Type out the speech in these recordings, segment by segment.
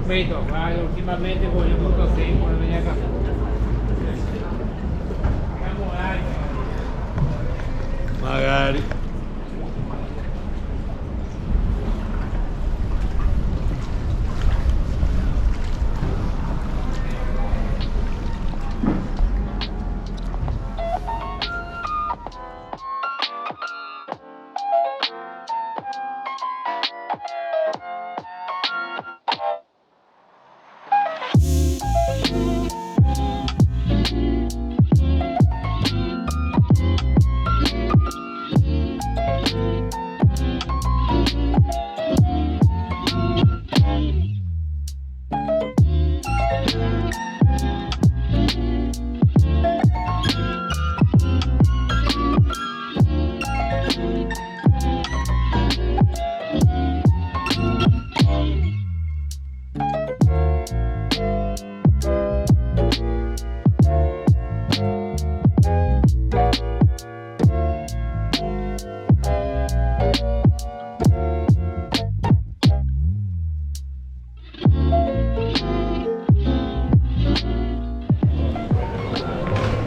Capito, ma ultimamente voglio molto tempo, non venire a magari.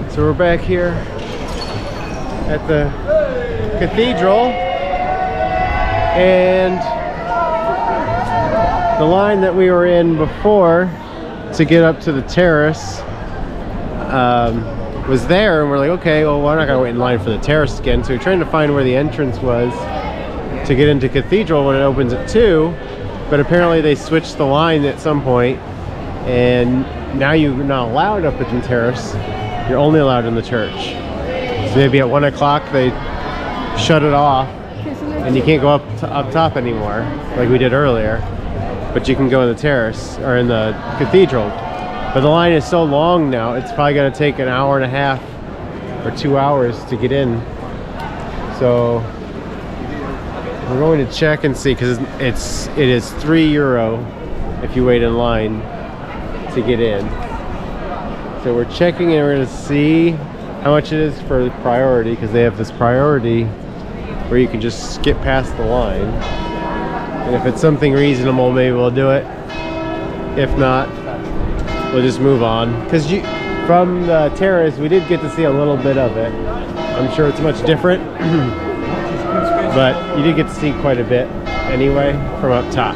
So we're back here at the cathedral, and the line that we were in before to get up to the terrace was there, and we're like, okay, well, we're not gonna wait in line for the terrace again. So we're trying to find where the entrance was to get into cathedral when it opens at 2, but apparently they switched the line at some point, and now you're not allowed up at the terrace. You're only allowed in the church. So maybe at 1 o'clock they shut it off and you can't go up top anymore like we did earlier, but you can go in the terrace or in the cathedral. But the line is so long now, it's probably going to take an hour and a half or 2 hours to get in. So we're going to check and see, because it is €3 if you wait in line to get in. So we're checking and we're going to see how much it is for priority, because they have this priority where you can just skip past the line. And if it's something reasonable, maybe we'll do it. If not, we'll just move on. Because from the terrace, we did get to see a little bit of it. I'm sure it's much different, but you did get to see quite a bit anyway from up top.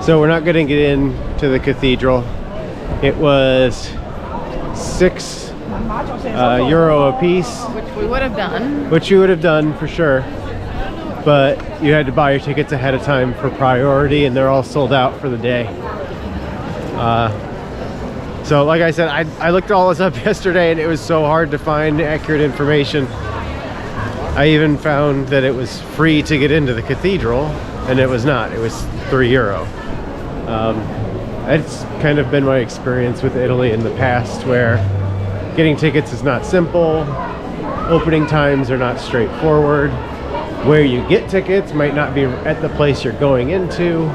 So we're not going to get into the cathedral. It was €6 a piece. Which we would have done. Which you would have done for sure. But you had to buy your tickets ahead of time for priority, and they're all sold out for the day. So like I said, I looked all this up yesterday, and it was so hard to find accurate information. I even found that it was free to get into the cathedral, and it was not. It was €3. It's kind of been my experience with Italy in the past, where getting tickets is not simple, opening times are not straightforward, where you get tickets might not be at the place you're going into.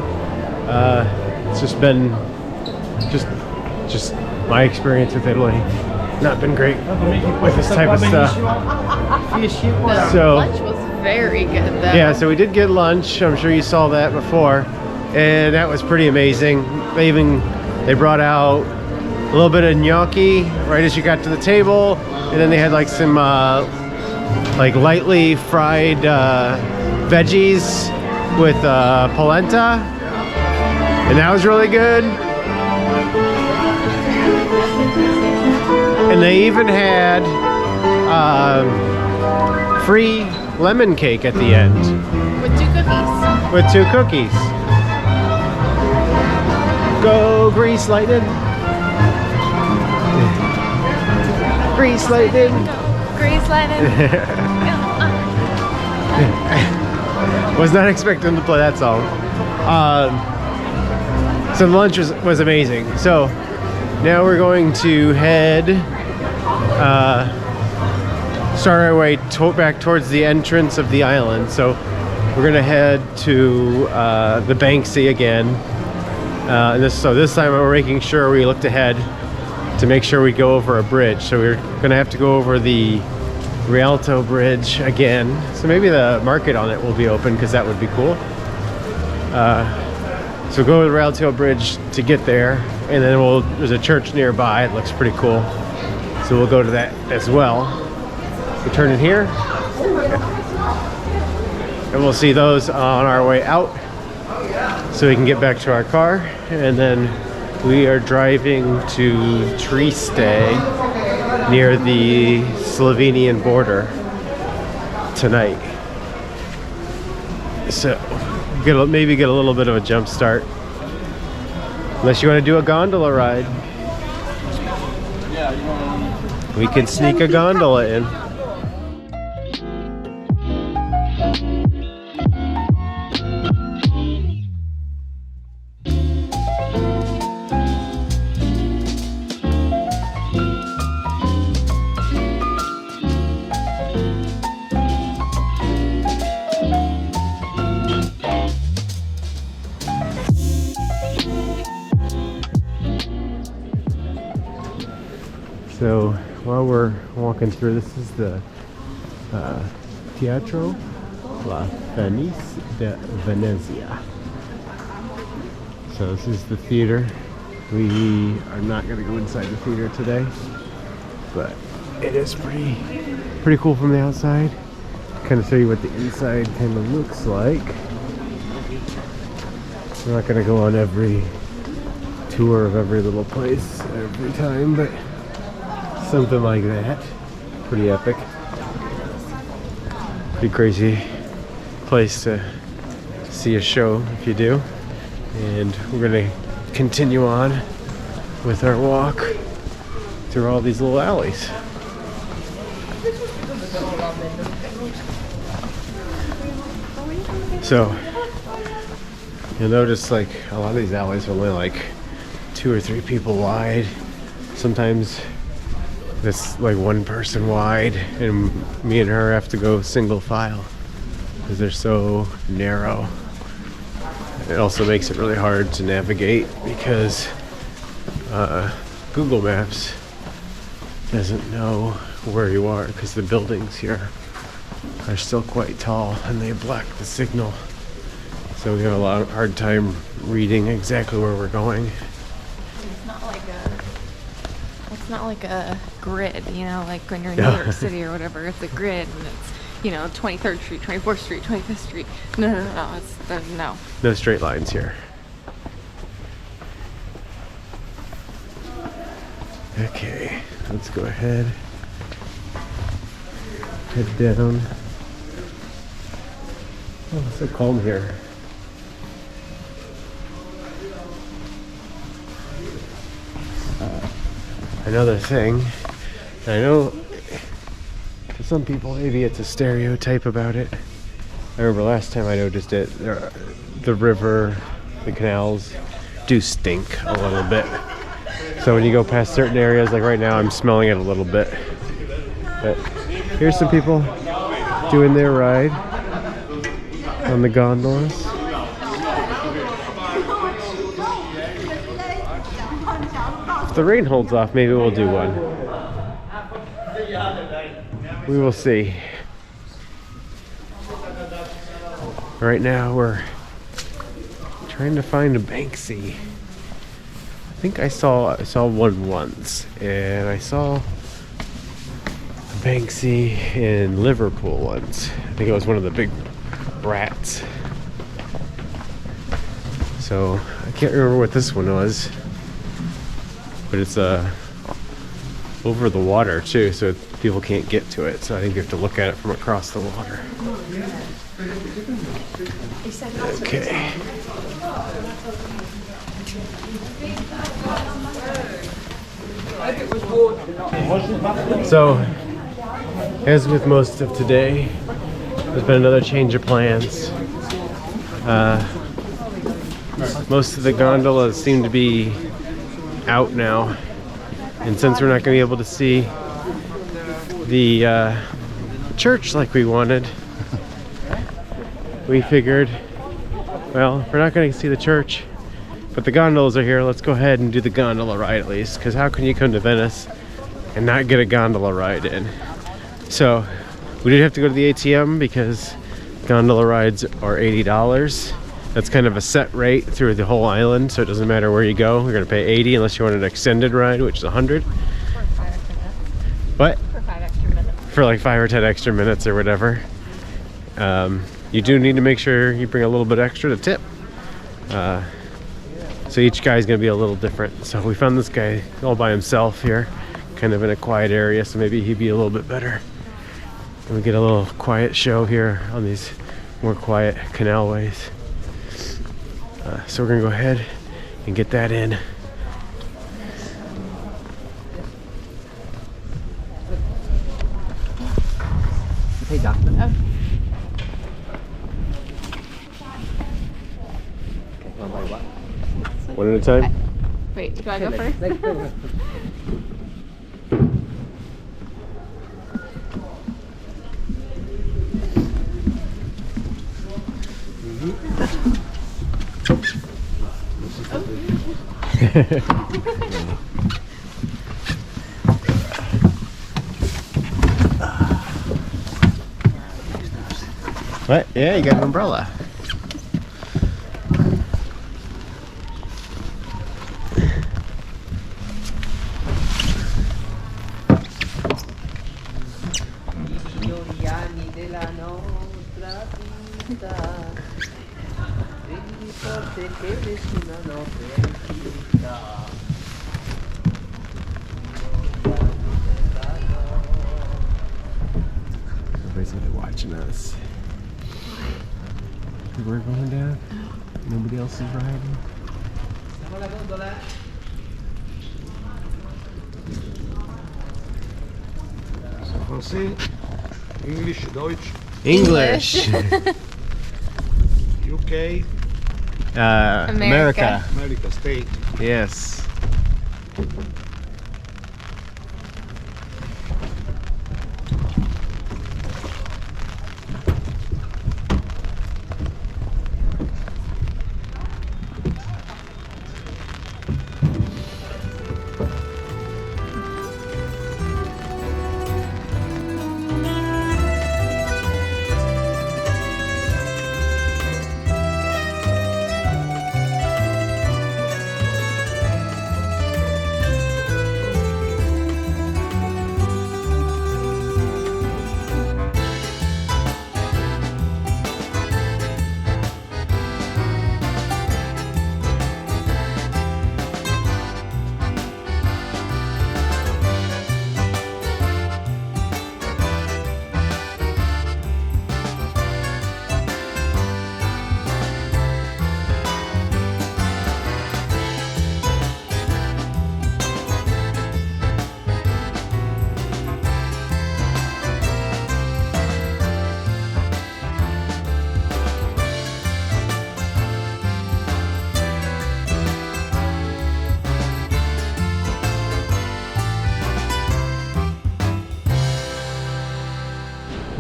It's just been just my experience with Italy. Not been great with this type of stuff. So lunch was very good though. yeah, so we did get lunch. I'm sure you saw that before, and that was pretty amazing. They brought out a little bit of gnocchi right as you got to the table, and then they had like some like lightly fried veggies with polenta, and that was really good. And they even had free lemon cake at the end. With 2 cookies. With 2 cookies. Go Grease Lightning. Grease Lightning. Grease lightning. Was not expecting to play that song. So the lunch was amazing. So now we're going to start our way back towards the entrance of the island. So we're gonna head to the Banksy again. So this time we're making sure we looked ahead to make sure we go over a bridge. So we're gonna have to go over the Rialto Bridge again. So maybe the market on it will be open, because that would be cool. So go to the rail tail bridge to get there, and then there's a church nearby. It looks pretty cool, so we'll go to that as well. We turn in here, and we'll see those on our way out, so we can get back to our car. And then we are driving to Trieste, near the Slovenian border tonight. So maybe get a little bit of a jump start, unless you want to do a gondola ride. We can sneak a gondola in. So while we're walking through, this is the Teatro La Venice de Venezia. So this is the theater. We are not going to go inside the theater today, but it is pretty cool from the outside. Kind of show you what the inside kind of looks like. We're not going to go on every tour of every little place every time, but something like that. Pretty epic. Pretty crazy place to see a show if you do. And we're gonna continue on with our walk through all these little alleys. So you'll notice like a lot of these alleys are only like 2 or 3 people wide. Sometimes it's like 1 person wide, and me and her have to go single file because they're so narrow. It also makes it really hard to navigate because Google Maps doesn't know where you are, because the buildings here are still quite tall and they block the signal. So we have a hard time reading exactly where we're going. It's not like a grid, you know, like when you're in New York City or whatever. It's a grid, and it's, you know, 23rd Street, 24th Street, 25th Street. No. It's no. No straight lines here. Okay, let's go ahead. Head down. Oh, it's so calm here. Another thing, I know to some people maybe it's a stereotype about it. I remember last time I noticed it, the river, the canals do stink a little bit. So when you go past certain areas, like right now I'm smelling it a little bit. But here's some people doing their ride on the gondolas. If the rain holds off, maybe we'll do one. We will see. Right now we're trying to find a Banksy. I think I saw one once, and I saw a Banksy in Liverpool once. I think it was one of the big rats. So I can't remember what this one was. But it's over the water too, so people can't get to it. So I think you have to look at it from across the water. Okay. So, as with most of today, there's been another change of plans. Most of the gondolas seem to be out now, and since we're not going to be able to see the church like we wanted, we figured, well, if we're not going to see the church but the gondolas are here, let's go ahead and do the gondola ride at least, because how can you come to Venice and not get a gondola ride in? So we did have to go to the ATM because gondola rides are $80, That's kind of a set rate through the whole island, so it doesn't matter where you go. You're gonna pay 80 unless you want an extended ride, which is 100. For 5 extra minutes. But For 5 extra minutes. for like 5 or 10 extra minutes or whatever. You do need to make sure you bring a little bit extra to tip. So each guy's gonna be a little different. So we found this guy all by himself here, kind of in a quiet area, so maybe he'd be a little bit better. And we get a little quiet show here on these more quiet canalways. So we're gonna go ahead and get that in. Hey, doctor. Oh. One by one. One at a time? Wait, do I go first? What? Yeah, you got an umbrella. Everybody's really watching us. We're going down. Nobody else is riding. Français, English, Deutsch, English. UK, America. America State. Yes.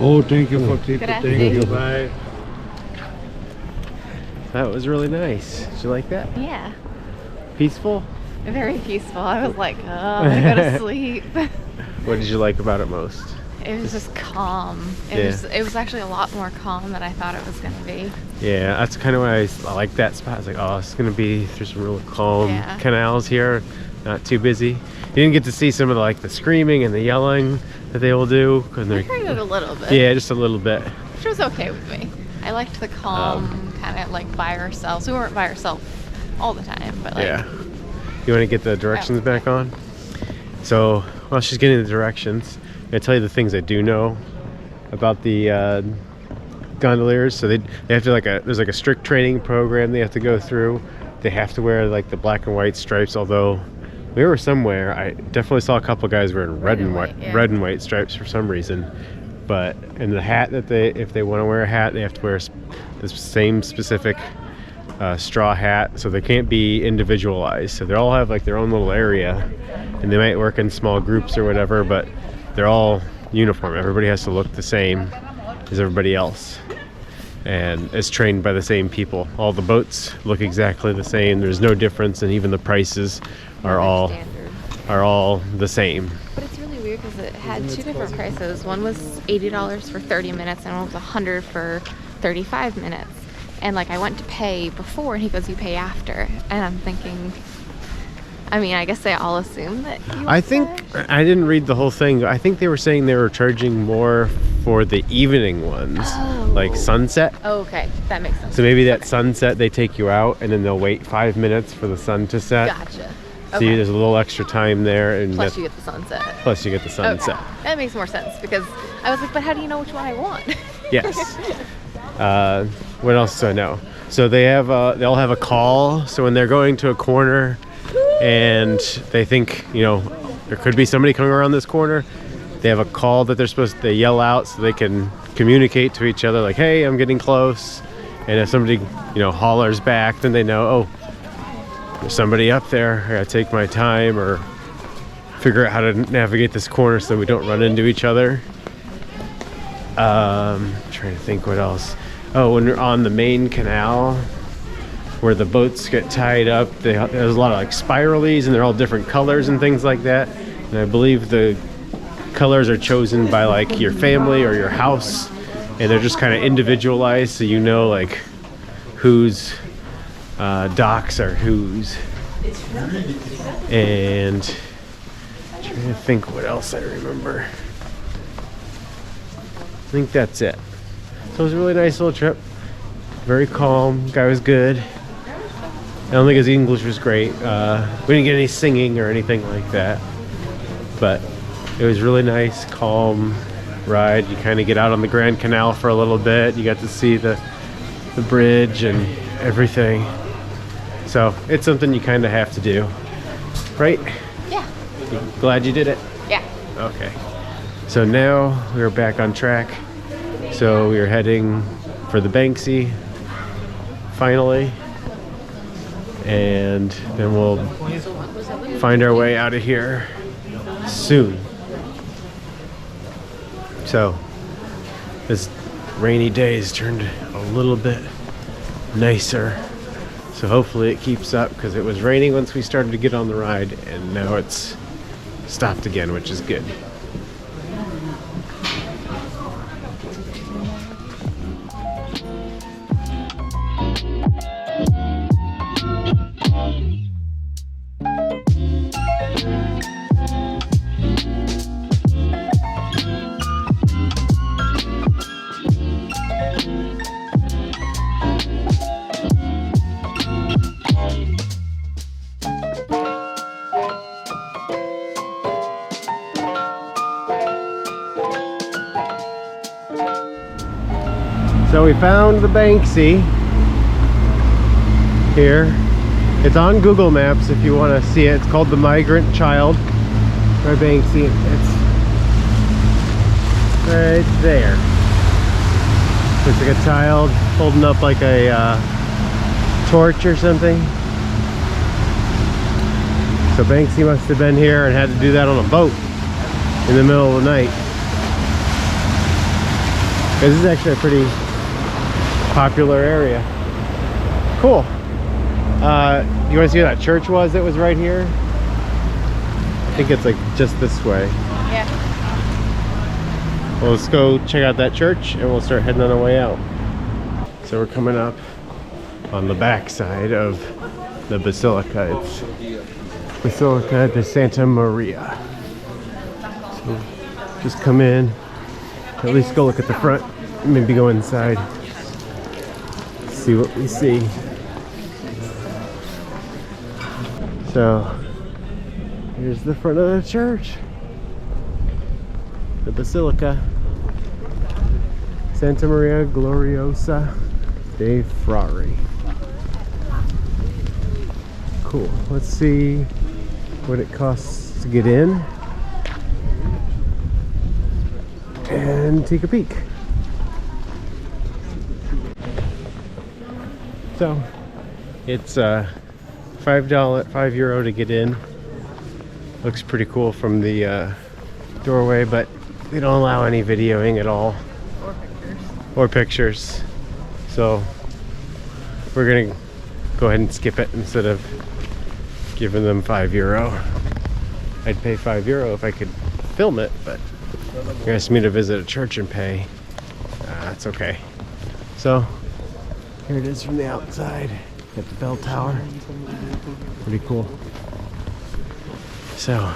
Oh, thank you for tip. Grazie. Thank you. Bye. That was really nice. Did you like that? Yeah. Peaceful? Very peaceful. I was like, oh, I'm gonna go to sleep. What did you like about it most? It was just calm. Yeah. It was actually a lot more calm than I thought it was gonna be. Yeah, that's kind of why I like that spot. I was like, oh, it's gonna be, there's some real calm Yeah. canals here, not too busy. You didn't get to see some of the screaming and the yelling that they will do. I heard it a little bit. Yeah, just a little bit. Which was okay with me. I liked the calm, kind of like by ourselves. We weren't by ourselves all the time, but like. Yeah. You want to get the directions back on? So while she's getting the directions, I'm gonna tell you the things I do know about the gondoliers. So they have to there's a strict training program they have to go through. They have to wear the black and white stripes. Although we were somewhere, I definitely saw a couple guys wearing red and white stripes for some reason. But in the hat if they want to wear a hat, they have to wear the same specific straw hat, so they can't be individualized. So they all have their own little area, and they might work in small groups or whatever, but they're all uniform. Everybody has to look the same as everybody else, and is trained by the same people. All the boats look exactly the same. There's no difference, and even the prices are all the same. But it's really weird because it had two different prices. One was $80 for 30 minutes and one was $100 for 35 minutes. And like I went to pay before and he goes, you pay after. And I'm thinking, I mean, I guess they all assume that you I think I didn't read the whole thing. I think they were saying they were charging more for the evening ones, like sunset. Oh, okay, that makes sense. So maybe that sunset, they take you out and then they'll wait 5 minutes for the sun to set. Gotcha. So Okay. there's a little extra time there, and Plus you get the sunset. plus you get the sunset. Okay. That makes more sense because I was like, but how do you know which one I want? Yes. What else do I know? So they'll have a call. So when they're going to a corner and they think, you know, there could be somebody coming around this corner, they have a call that they yell out so they can communicate to each other like, hey, I'm getting close. And if somebody, you know, hollers back, then they know, oh, there's somebody up there. I gotta take my time or figure out how to navigate this corner so we don't run into each other. Trying to think what else. Oh, when you're on the main canal where the boats get tied up, there's a lot of like spiralies and they're all different colors and things like that. And I believe the colors are chosen by like your family or your house, and they're just kind of individualized, so you know like whose docks are whose. And I'm trying to think what else I remember. I think that's it. So it was a really nice little trip. Very calm. Guy was good. I don't think his English was great. We didn't get any singing or anything like that. But it was really nice, calm ride. You kind of get out on the Grand Canal for a little bit. You got to see the bridge and everything. So it's something you kind of have to do, right? Yeah. Glad you did it? Yeah. Okay. So now we're back on track. So we are heading for the Banksy finally. And then we'll find our way out of here soon. So this rainy day has turned a little bit nicer. So hopefully it keeps up, because it was raining once we started to get on the ride and now it's stopped again, which is good. So we found the Banksy here. It's on Google Maps if you want to see it. It's called the Migrant Child by Banksy. It's right there. Looks like a child holding up like a torch or something. So Banksy must have been here and had to do that on a boat in the middle of the night. This is actually a pretty popular area. Cool. You want to see where that church was that was right here? I think it's like just this way. Yeah. Well, let's go check out that church and we'll start heading on our way out. So we're coming up on the back side of the basilica. It's Basilica de Santa Maria. So just come in, at least go look at the front, maybe go inside, see what we see. So here's the front of the church, the Basilica Santa Maria Gloriosa dei Frari. Cool. Let's see what it costs to get in and take a peek. So it's €5 to get in. Looks pretty cool from the doorway, but they don't allow any videoing at all or pictures. So we're gonna go ahead and skip it instead of giving them €5. I'd pay €5 if I could film it, but you asked me to visit a church and pay. That's okay. So Here it is from the outside. Got the bell tower. Pretty cool. So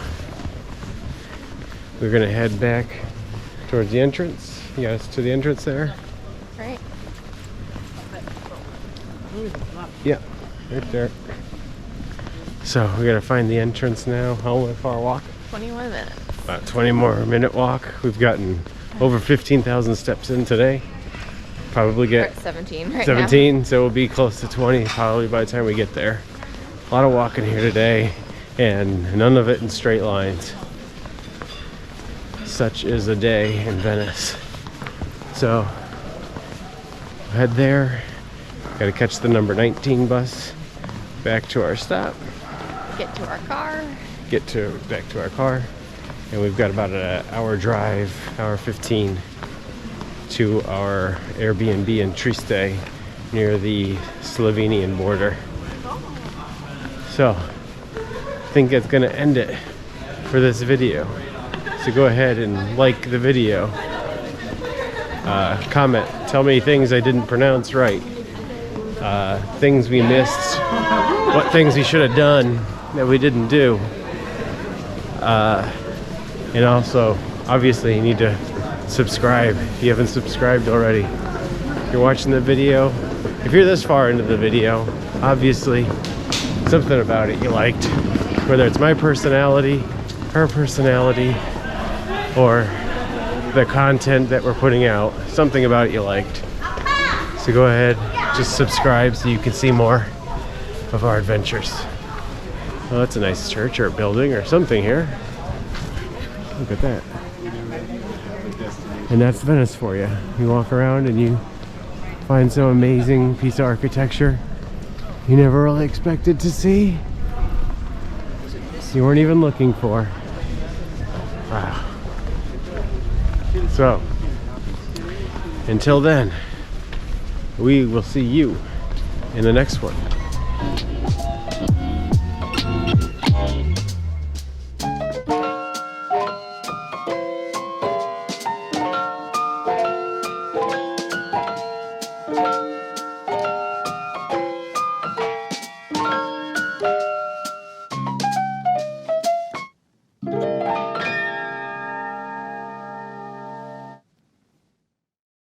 we're gonna head back towards the entrance. You got us to the entrance there? Right. Yeah, right there. So we gotta find the entrance now. How far walk? 21 minutes. About 20 more minute walk. We've gotten over 15,000 steps in today. Probably We're get at 17 right 17, so we'll be close to 20 probably by the time we get there. A lot of walking here today, and none of it in straight lines. Such is a day in Venice. So head there. Got to catch the number 19 bus back to our stop. now. Get to our car. Back to our car, and we've got about an hour drive, hour 15 to our Airbnb in Trieste near the Slovenian border. So I think that's gonna end it for this video. So go ahead and like the video, comment, tell me things I didn't pronounce right, things we missed, what things we should have done that we didn't do. And also, obviously, you need to subscribe if you haven't subscribed already. If you're watching the video, if you're this far into the video, obviously, something about it you liked. Whether it's my personality, her personality, or the content that we're putting out, something about it you liked. So go ahead, just subscribe so you can see more of our adventures. Well, that's a nice church or building or something here. Look at that. And that's Venice for you. You walk around and you find some amazing piece of architecture you never really expected to see. You weren't even looking for. Wow. So, until then, we will see you in the next one.